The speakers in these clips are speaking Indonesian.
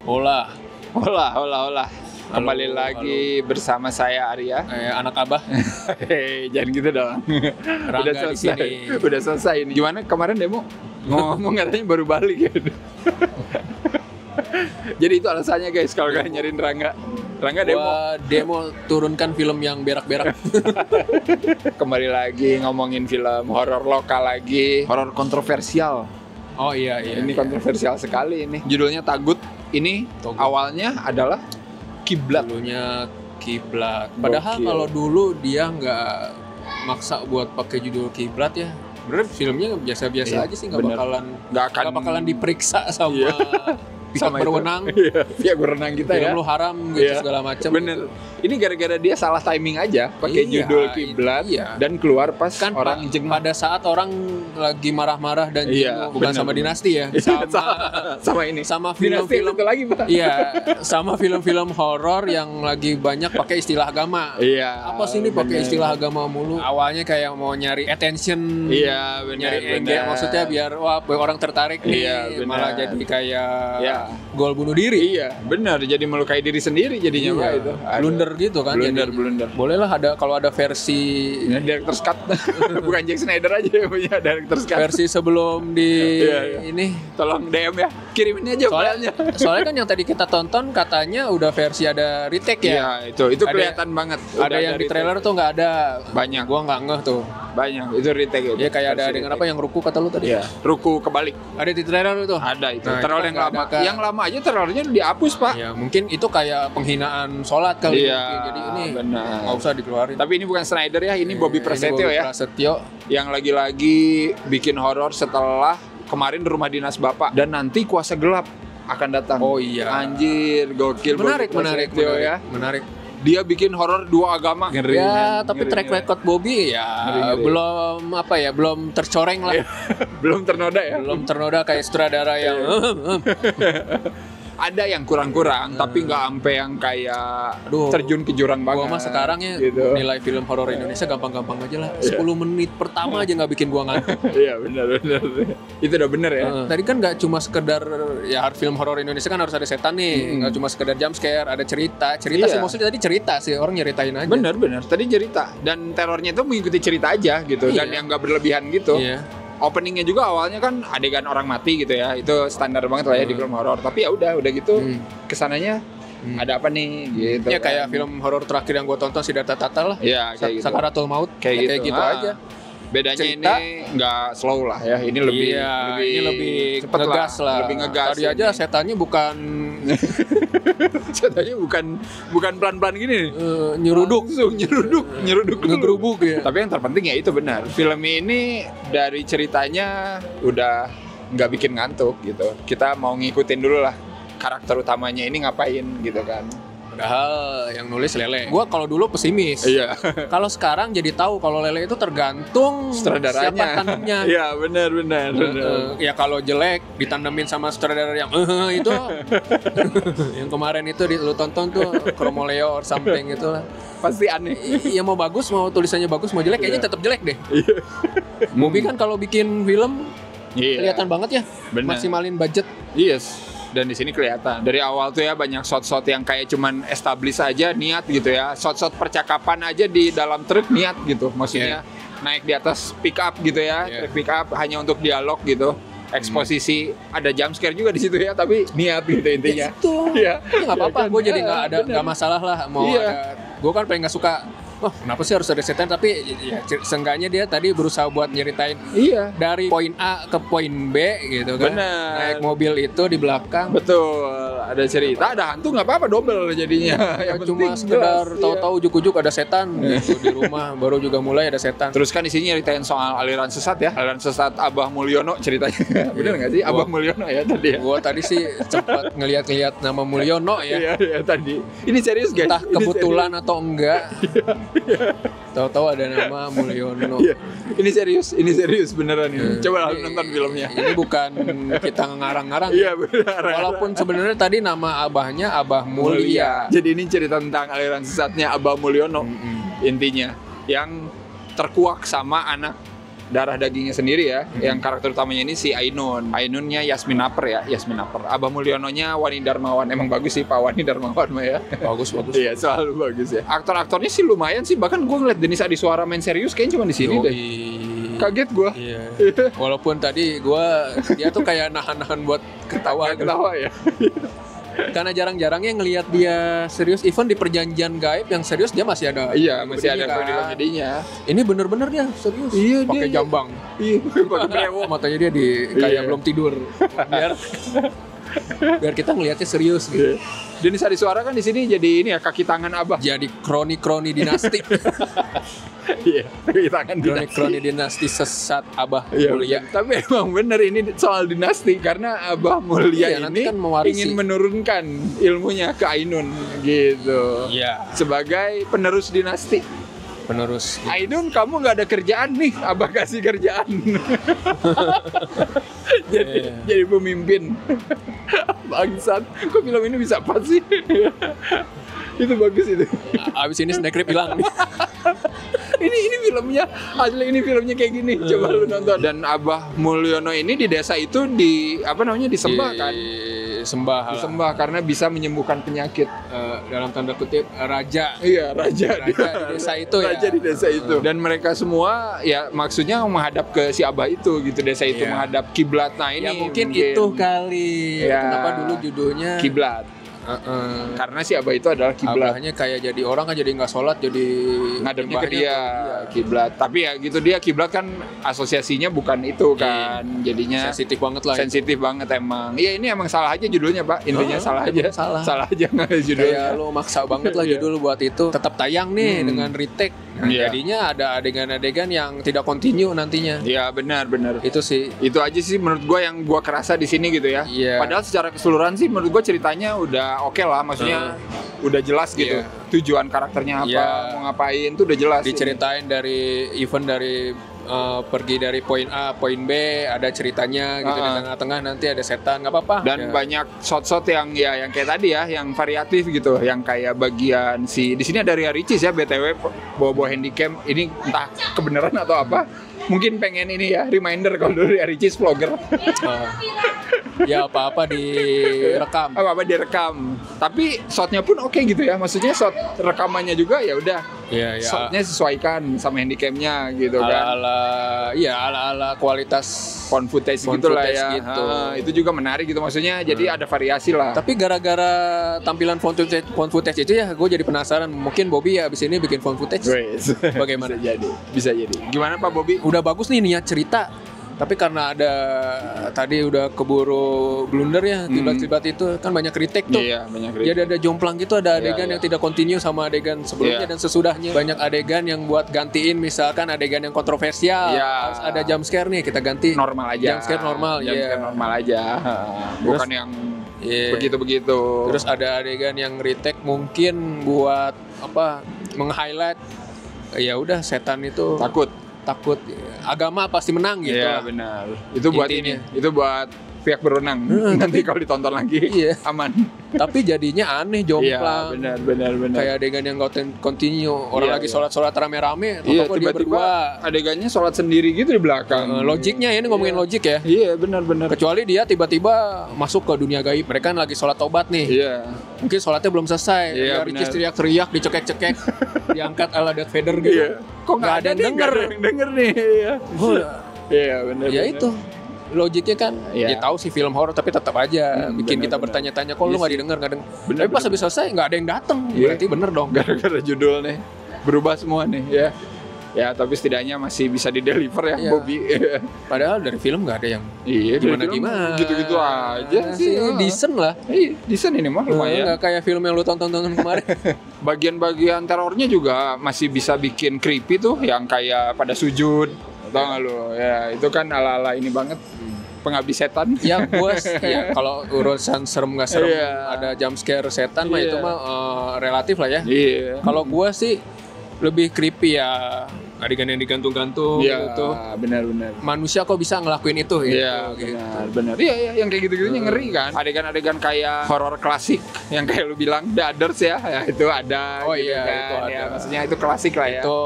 Hola. Hola. Kembali Halo, lagi bersama saya Arya. Anak abah. Hei, jangan gitu dong. Rangga di sini. Udah selesai ini. Gimana kemarin demo? Ngomong katanya baru balik gitu. Jadi itu alasannya guys kalau kalian nyariin Rangga. Rangga demo. Gua demo turunkan film yang berak-berak. Kembali lagi ngomongin film horor lokal lagi. Horor kontroversial. Oh iya. Ini kontroversial sekali ini. Judulnya Tagut. Ini Togut. awalnya adalah Kiblat. Dulunya Kiblat. Padahal Gokil. kalau dulu dia nggak maksa buat pakai judul Kiblat ya. Bener filmnya biasa-biasa Iya, aja sih, nggak bener. nggak Nggak bakalan diperiksa sama Iya. pihak Sama berwenang. itu. Iya, pihak berwenang kita Film ya. lu haram gitu Iya. segala macam. Bener. Ini gara-gara dia salah timing aja pakai Iya, judul Kiblat iya. dan keluar pas Kan orang jengah. pada saat orang lagi marah-marah dan Iya, jenuh, bukan benar, sama benar. dinasti ya, sama ini. sama Dinasti film-film itu lagi, Pak. iya, sama film-film horor yang lagi banyak pakai istilah agama. Iya. Apa sih ini pakai bener. istilah agama mulu? Awalnya kayak mau nyari attention, Iya, benar. nyari engage, maksudnya biar orang tertarik nih, Iya, benar. malah jadi kayak Iya. gol bunuh diri. Iya, benar. Jadi melukai diri sendiri jadinya Pak itu. Aduh. Blunder gitu kan. Blunder. Bolehlah ada kalau ada versi Ya, director's cut. Bukan Jack Snyder aja yang punya director's cut. versi sebelum di Iya, iya. ini. Tolong DM ya. Kirimin aja filenya. Soalnya kan yang tadi kita tonton katanya udah versi ada retake ya. Iya, itu Ada- kelihatan banget. Ada Udah yang di retake. trailer tuh nggak ada. Banyak. Gua nggak ngeh tuh. Banyak. Itu retake itu. Ya kayak ada Versi dengan retake. apa yang ruku kata lu tadi? Iya, ruku kebalik. Ada di trailer itu. Ada itu. Nah, Teror itu yang kan lama. nggak ada, Kak. Yang lama aja terornya udah dihapus, Pak. Ya mungkin itu kayak penghinaan sholat kali. Iya, mungkin. Jadi ini benar. nggak usah dikeluarin. Tapi ini bukan Snyder ya, ini Bobby Ini Prasetyo Bobby ya. Prasetyo. Yang lagi-lagi bikin horor setelah kemarin Rumah Dinas Bapak dan nanti Kuasa Gelap akan datang. Oh iya. Anjir, gokil. Menarik, Bobby menarik, Prasetyo menarik, ya. menarik. Dia bikin horor dua agama. Ngeri, Ya, men. tapi Ngeri, track ngeri. record Bobby ya Ngeri. belum apa ya, belum tercoreng lah. Belum ternoda ya. Belum ternoda kayak sutradara yang Ada yang kurang-kurang, tapi nggak sampai yang kayak Aduh. terjun ke jurang banget. Gua mah sekarang ya gitu. nilai film horor Indonesia gampang-gampang aja lah. 10 menit pertama aja nggak bikin gua ngantuk. Iya, benar. Itu udah bener ya. Tadi kan nggak cuma sekedar ya film horor Indonesia kan harus ada setan nih, nggak cuma sekedar jump scare, ada cerita Iya. sih, maksudnya tadi cerita sih, orang nyeritain aja. Bener. Tadi cerita dan terornya itu mengikuti cerita aja gitu dan Iya. yang nggak berlebihan gitu. Iya. Openingnya juga awalnya kan adegan orang mati gitu ya, itu standar banget lah ya di film horor. Tapi ya udah gitu kesananya ada apa nih gitu. Ya kan. kayak film horor terakhir yang gua tonton Siddhartha Tata lah. Iya, kayak gitu. Sakaratul Maut Kayak gitu. aja. Bedanya Cerita. ini nggak slow lah ya, ini lebih Iya, ini lebih cepet ngegas lah. lebih ngegas. Tadi aja setannya bukan Ceritanya bukan pelan-pelan gini nih. nyeruduk, Langsung nyeruduk dulu. ngegerubuk ya. Tapi yang terpenting ya itu benar. Film ini dari ceritanya udah nggak bikin ngantuk gitu. Kita mau ngikutin dulu lah karakter utamanya ini ngapain gitu kan. Padahal yang nulis Lele. Gua kalau dulu pesimis. Iya. Kalau sekarang jadi tahu kalau Lele itu tergantung Sutradaranya. siapa tandemnya. Iya, benar. Ya kalau jelek ditandemin sama sutradara yang itu yang kemarin itu lu tonton tuh Chromoleo or something itu lah. Pasti aneh. Ya mau bagus, mau tulisannya bagus, mau jelek kayaknya tetap jelek deh. Iya. Bobby kan kalau bikin film Iya. kelihatan banget ya, Benar. maksimalin budget. Yes. Dan di sini kelihatan dari awal tuh ya banyak shot-shot yang kayak cuman establish aja niat gitu ya. Shot-shot percakapan aja di dalam truk niat gitu. Maksudnya naik di atas pick up gitu ya. Yeah. Truk pick up hanya untuk dialog gitu. Eksposisi ada jump scare juga di situ ya, tapi niat gitu intinya. Itu. Iya. Ya nggak apa-apa, Ya kan? gue jadi Bener. nggak masalah lah mau Iya. ada. Gue kan paling nggak suka. Oh, kenapa sih harus ada setan? Tapi ya, seenggaknya dia tadi berusaha buat nyeritain Iya. dari poin A ke poin B gitu kan. Bener. Naik mobil itu di belakang. Betul, ada cerita, ada hantu nggak apa-apa double jadinya. Ya, Yang cuma penting sekedar jelas, tahu-tahu ujuk-ujuk ada setan gitu di rumah, baru juga mulai ada setan. Terus kan di sini nyeritain soal aliran sesat ya, aliran sesat Abah Mulyono ceritanya. Bener nggak sih Abah Mulyono ya tadi ya? Gue tadi sih sempat ngeliat-ngeliat nama Mulyono ya. Iya tadi. Ini serius guys. Entah Ini kebetulan atau enggak. Tahu-tahu ada nama Mulyono. serius. Iya. Ini serius beneran ini. Coba Ini- nonton filmnya. Ini bukan kita ngarang-ngarang. Iya benar. Walaupun sebenarnya tadi nama abahnya Abah Mulia. Jadi ini cerita tentang aliran sesatnya Abah Mulyono intinya, yang terkuak sama anak darah dagingnya sendiri ya. Yang karakter utamanya ini si Ainun. Ainunnya Yasmin Aper ya, Yasmin Aper. Abah Mulyononya Wani Darmawan. Emang bagus sih Pak Wani Darmawan mah ya. Bagus. Iya, selalu bagus ya. Aktor-aktornya sih lumayan sih. Bahkan gue ngeliat Denis Adiswara main serius kayaknya cuma di sini deh. Kaget gue. Iya. Walaupun tadi dia tuh kayak nahan-nahan buat ketawa ya. Karena jarang-jarangnya ngelihat dia serius, even di perjanjian gaib yang serius dia masih ada. Iya, masih ada kan. komedinya. Ini bener-bener dia serius. Iya, pakai jambang. Iya, pakai brewok. Matanya dia kayak belum tidur. Biar kita ngelihatnya serius gitu. Denis Adiswara kan di sini jadi ini ya kaki tangan Abah. Jadi kroni dinasti. Iya, kaki tangan kroni dinasti sesat Abah iya, Mulia. Tapi emang bener ini soal dinasti karena Abah Mulia ini kan ingin menurunkan ilmunya ke Ainun gitu. Iya. Sebagai penerus dinasti. Penerus. Ainun, kamu nggak ada kerjaan nih, Abah kasih kerjaan. jadi pemimpin. Bangsat, kok film ini bisa pas sih? Itu bagus itu. Abis ini snack rib hilang. ini filmnya asli, ini filmnya kayak gini. Coba lu nonton. Dan Abah Mulyono ini di desa itu disembah kan? Disembah karena bisa menyembuhkan penyakit. Dalam tanda kutip raja. Iya, raja di desa itu ya. Raja di desa itu. Dan mereka semua ya maksudnya menghadap ke si Abah itu gitu. Desa itu menghadap kiblat. Nah, ini ya mungkin itu kali. Ya, kenapa dulu judulnya kiblat? Karena si Abah itu adalah kiblat. Abahnya kayak jadi orang kan jadi nggak sholat, jadi ngadepnya ke dia kiblat. Tapi ya gitu, dia kiblat kan asosiasinya bukan itu kan. Jadinya sensitif banget lah. Sensitif banget emang. Iya, ini emang salah aja judulnya, Pak. Intinya salah aja. Salah aja nggak Kayak judulnya. lo maksa banget lah judul buat itu. Tetap tayang nih dengan retake. Nah, jadinya ada adegan-adegan yang tidak continue nantinya. Iya, benar. Itu sih. Itu aja sih menurut gue yang gue kerasa di sini gitu ya. Padahal secara keseluruhan sih menurut gue ceritanya udah oke lah, maksudnya udah jelas gitu. Tujuan karakternya apa, mau ngapain tuh udah jelas. Diceritain dari pergi dari poin A, poin B, ada ceritanya gitu di tengah-tengah nanti ada setan, nggak apa-apa. Dan banyak shot-shot yang kayak tadi ya, yang variatif gitu, yang kayak bagian di sini ada Ria Ricis ya, BTW bawa handycam, ini entah kebenaran atau apa. Mungkin pengen ini ya, reminder kalau dulu Ria Ricis vlogger. Ya apa-apa direkam. Apa-apa direkam. Tapi shotnya pun oke gitu ya. Maksudnya shot rekamannya juga ya udah. Iya. Shotnya sesuaikan sama handycamnya gitu kan. Ala kualitas found footage gitulah ya. Gitu. Itu juga menarik gitu maksudnya. Jadi ada variasi lah. Tapi gara-gara tampilan found footage itu ya, gue jadi penasaran. Mungkin Bobby abis ini bikin found footage. Bagaimana? Bisa jadi. Gimana Pak Bobby? Udah bagus nih niat cerita. Tapi karena tadi udah keburu blunder ya, tiba-tiba itu kan banyak kritik tuh. Iya, banyak kritik. Jadi ada jomplang gitu, ada adegan yang tidak continue sama adegan sebelumnya dan sesudahnya. Banyak adegan yang buat gantiin, misalkan adegan yang kontroversial. Harus ada jump scare nih, kita ganti normal aja. Jump scare normal, normal aja. Bukan yang begitu-begitu. Terus ada adegan yang retake mungkin buat meng-highlight ya udah setan itu takut agama pasti menang gitu. Iya, benar. Itu buat intinya. Itu buat pihak berwenang. Nanti kalau ditonton lagi aman. Tapi jadinya aneh, jomplang. Iya, benar. Kayak adegan yang continue. Orang lagi sholat rame-rame, tiba-tiba adegannya sholat sendiri gitu di belakang. Logiknya ini ngomongin logik ya. Iya, benar. Kecuali dia tiba-tiba masuk ke dunia gaib. Mereka kan lagi sholat taubat nih. Iya. Mungkin sholatnya belum selesai. Dia Ricis teriak-teriak, dicekek-cekek, diangkat ala Darth Vader gitu. Iya. Kok nggak ada yang denger nih? Iya, benar. Ya itu. Logiknya kan tahu sih film horor tapi tetap aja bikin kita bertanya-tanya kok lu nggak didengar tapi pas habis selesai nggak ada yang datang berarti bener dong gara-gara judul nih berubah semua nih ya tapi setidaknya masih bisa dideliver ya Bobby. Padahal dari film nggak ada yang gimana gitu-gitu aja sih decent lah. Decent ini mah lumayan nggak kayak film yang lu tonton kemarin. Bagian-bagian terornya juga masih bisa bikin creepy tuh, yang kayak pada sujud. Tahu nggak lo? Ya itu kan ala-ala ini banget, pengabdi setan. Ya gue kalau urusan serem nggak serem ada jump scare setan mah itu mah relatif lah ya. Kalau gue sih lebih creepy ya, adegan yang digantung-gantung gitu. Benar. Manusia kok bisa ngelakuin itu gitu. Benar. Iya, yang kayak gitu-gitunya ngeri kan. Adegan-adegan kayak horor klasik yang kayak lu bilang The Others ya itu ada. Oh gitu kan. Itu ada. Ya, maksudnya itu klasik lah ya. Itu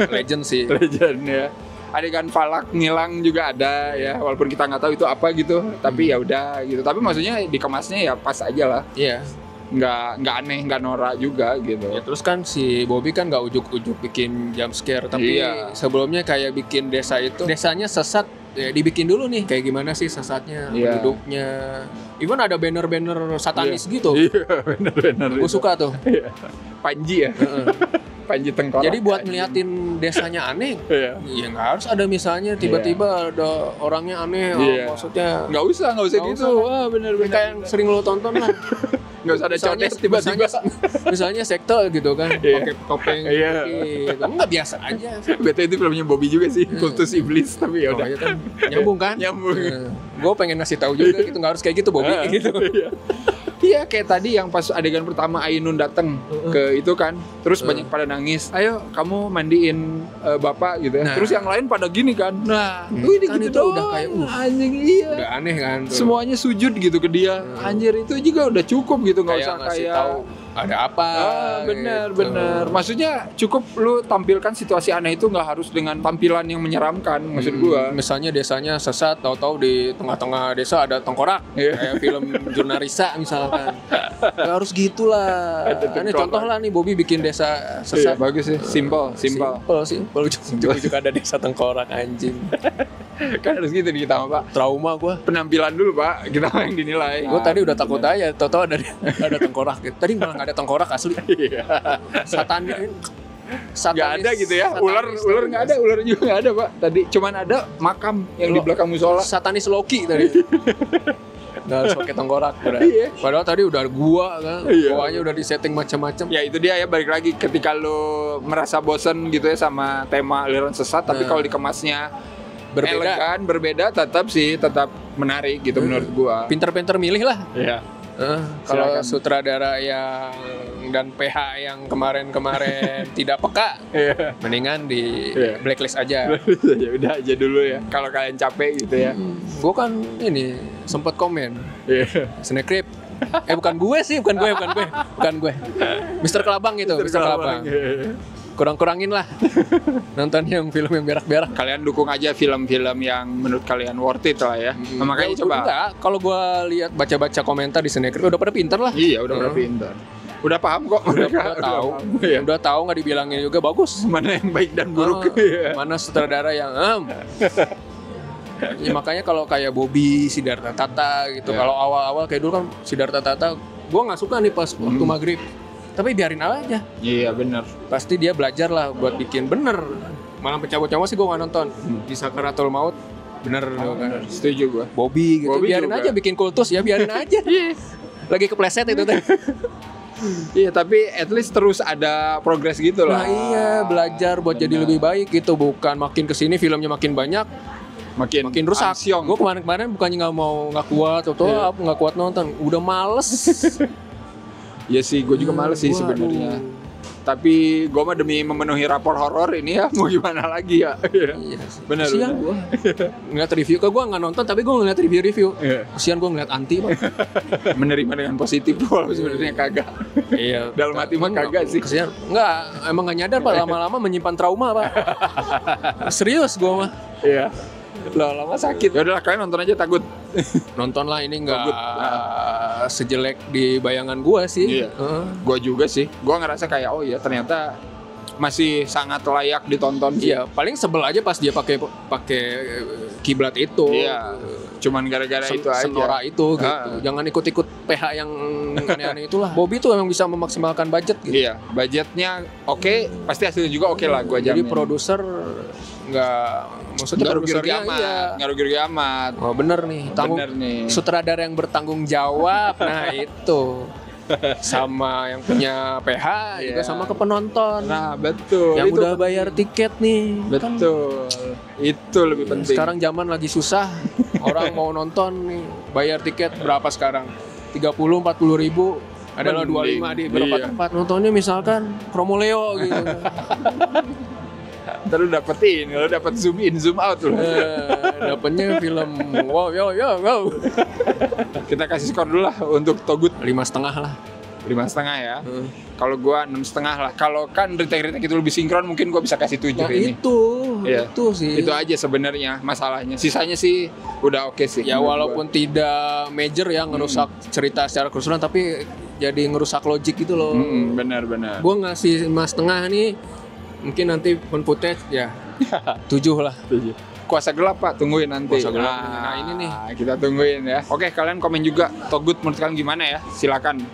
legend sih. Legend ya. adegan Falak ngilang juga ada ya, walaupun kita nggak tahu itu apa gitu, tapi ya udah gitu. Tapi maksudnya dikemasnya ya pas aja lah, Iya. nggak aneh, nggak norak juga gitu. Ya, terus kan si Bobby kan nggak ujuk-ujuk bikin jump scare, tapi Iya. sebelumnya kayak bikin desanya sesat, ya dibikin dulu nih kayak gimana sih sesatnya, Iya. penduduknya. Even ada banner-banner satanis gitu. Iya, bener-bener. Gue suka tuh. Iya. Panji ya, Heeh. Panji tengkorak. Jadi buat ngeliatin desanya aneh, Iya. ya nggak harus ada misalnya tiba-tiba ada orangnya aneh, Iya. maksudnya Nggak usah Nggak gitu. usah. Wah, bener-bener. kayak yang sering lo tonton lah. Nggak usah ada codet tiba-tiba. misalnya sekte gitu kan, Iya. pakai topeng Iya. gitu. Enggak biasa aja. Beta itu filmnya Bobby juga sih, Kultus Iblis, tapi ya udah. Makanya kan nyambung kan? Nyambung. Gue pengen ngasih tahu juga gitu, nggak harus kayak gitu Bobby gitu. Iya, kayak tadi yang pas adegan pertama Ainun datang ke itu kan, terus banyak pada nangis. Ayo kamu mandiin bapak gitu ya. Nah. Terus yang lain pada gini kan. Nah, ini Kan gitu itu doang. udah kayak, anjing iya. Udah aneh kan tuh. Semuanya sujud gitu ke dia. Anjir itu juga udah cukup gitu, nggak usah ngasih kayak tahu ada apa. bener gitu. bener. Maksudnya cukup lu tampilkan situasi aneh itu nggak harus dengan tampilan yang menyeramkan. Maksud gua. Misalnya desanya sesat, tahu-tahu di tengah-tengah desa ada tengkorak, Iya. kayak film Jurnarisa misalkan. Nggak harus gitulah. Ini contoh lah nih Bobby bikin desa Iya, sesat. bagus sih, simple. Simpel. Ujuk-ujuk ada desa tengkorak anjing. Kan harus gitu di kita mah, Pak. Trauma gue. Penampilan dulu, Pak. Kita yang dinilai. Gue tadi udah takut aja, tahu-tahu ada tengkorak gitu. Tadi malah nggak ada tengkorak asli. Iya. Satanis. Nggak ada gitu ya. Ular nggak ada, ular juga nggak ada, Pak. Tadi cuman ada makam yang di belakang musola. Satanis Loki tadi. Nggak harus pakai tengkorak. Iya. Padahal tadi udah gua kan, Iya. bawahnya udah disetting macam-macam. Ya itu dia ya, balik lagi ketika lu merasa bosen gitu ya sama tema aliran sesat, tapi kalau dikemasnya Berbeda. elegan, berbeda, tetap menarik gitu menurut gua. Pinter-pinter milih lah. Iya. Kalau Silakan. sutradara yang dan PH yang kemarin-kemarin tidak peka, Iya. mendingan di Iya. blacklist aja. Ya udah aja dulu ya. Kalau kalian capek gitu ya. Gue kan ini sempat komen Iya. Snake Rip. Bukan gue. Mister Kelabang gitu, Mister Kelabang. Kurang-kurangin lah nonton yang film yang berak-berak. Kalian dukung aja film-film yang menurut kalian worth it lah ya. Nah, makanya Ya, coba. enggak, kalau gue lihat baca-baca komentar di Snake Rip udah pada pinter lah. Iya, udah pada pintar. Udah paham kok. Udah tahu. paham. Iya. Udah tahu nggak dibilangin juga bagus. Mana yang baik dan buruk. Iya. Mana sutradara yang ya, makanya kalau kayak Bobby, Siddhartha Tata gitu, Ya. kalau awal-awal kayak dulu kan Siddhartha Tata, gue nggak suka nih pas waktu maghrib, tapi biarin aja, Iya, benar. pasti dia belajar lah buat bikin bener. Malam Pencabut-Nyawa sih gue nggak nonton, di Sakaratul Maut bener kan. Setuju gua. Bobby gitu, Bobby biarin juga. aja bikin kultus ya, biarin aja. Lagi kepleset itu teh. Iya, tapi at least terus ada progres gitu lah. Nah iya, belajar buat jadi lebih baik gitu, bukan makin kesini filmnya makin banyak, makin rusak. ansyong. Gue kemarin bukannya nggak kuat atau Iya. apa, nggak kuat nonton, udah males. Iya sih, gue juga males sih Gua, sebenarnya. aduh. Tapi gue mah demi memenuhi rapor horor ini ya, mau gimana lagi ya? Iya, Benar, kesian benar. gue ngeliat review, gue nggak nonton tapi gue ngeliat review. Iya. Kesian gue ngeliat anti Pak. Menerima dengan positif walaupun sebenarnya kagak. Iya. Dalam hati mah kagak sih. Kesian. Nggak, emang nggak nyadar Pak, lama-lama menyimpan trauma Pak. Serius gue mah. Iya. Lama-lama sakit. Ya udahlah, kalian nonton aja Takut. Nonton lah, ini nggak Bagus. sejelek di bayangan gue sih. Iya. Gue juga sih. Gue ngerasa kayak oh iya ternyata masih sangat layak ditonton sih. Iya, paling sebel aja pas dia pakai kiblat itu. Iya. Cuman gara-gara itu aja. Senora itu gitu. Ah. Jangan ikut-ikut PH yang aneh-aneh itulah. Bobby tuh emang bisa memaksimalkan budget gitu. Iya, budgetnya oke, pasti hasilnya juga oke lah, gue Jadi jamin. produser nggak, maksudnya Nggak rugi-rugi produsernya amat, iya. nggak rugi-rugi amat. Oh bener nih, Bener nih. sutradara yang bertanggung jawab, nah itu sama yang punya PH juga Iya. sama ke penonton Nah, betul. yang itu udah bayar tiket nih. Kan betul. Itu lebih penting. sekarang zaman lagi susah, orang mau nonton nih, bayar tiket berapa sekarang? 30-40 ribu. Ada lo 25 di beberapa Iya. tempat nontonnya misalkan Promoleo gitu. Ntar lu dapetin, lu dapet zoom in, zoom out lu. Dapatnya film wow. Kita kasih skor dulu lah untuk Togut. 5,5 lah. 5,5 ya. Kalau gua 6,5 lah. Kalau kan retake itu lebih sinkron, mungkin gua bisa kasih 7 Nah, ini. Iya. Itu sih. Itu aja sebenarnya masalahnya. Sisanya sih udah oke sih. Ya menurut walaupun tidak major ya ngerusak cerita secara keseluruhan, tapi jadi ngerusak logik gitu loh. Benar-benar. Gue ngasih 5,5 nih, mungkin nanti pun footage ya 7 lah. Kuasa gelap Pak, tungguin nanti. Kuasa gelap. Nah, ini nih. Kita tungguin ya. Oke, kalian komen juga Togut menurut kalian gimana ya? Silakan.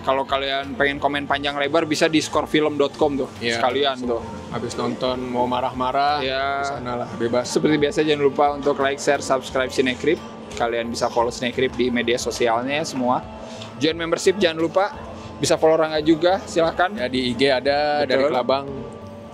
Kalau kalian pengen komen panjang lebar bisa di scorefilm.com tuh. Iya. Sekalian tuh. Habis nonton mau marah-marah, Ya. di sana lah bebas. Seperti biasa jangan lupa untuk like, share, subscribe Cinecrip. Kalian bisa follow Cinecrip di media sosialnya semua. Join membership jangan lupa. Bisa follow Rangga juga, silakan. Ya di IG ada, Betul. dari Kelabang,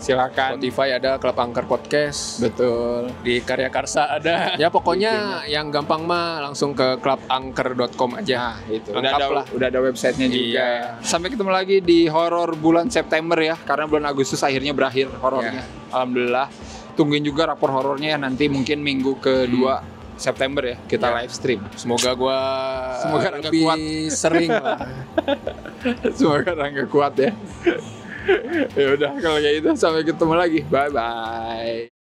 Silakan. Spotify ada, Klub Angker Podcast. Betul. Di Karya Karsa ada. Ya pokoknya yang gampang mah langsung ke clubangker.com aja. Nah, itu. Lengkap Udah ada websitenya juga. Sampai ketemu lagi di horor bulan September ya, karena bulan Agustus akhirnya berakhir horornya. Alhamdulillah. Tungguin juga rapor horornya ya, nanti mungkin minggu kedua September ya kita live stream. Semoga Rangga lebih kuat. sering lah. Semoga Rangga kuat ya. Ya udah kalau kayak gitu sampai ketemu lagi. Bye bye.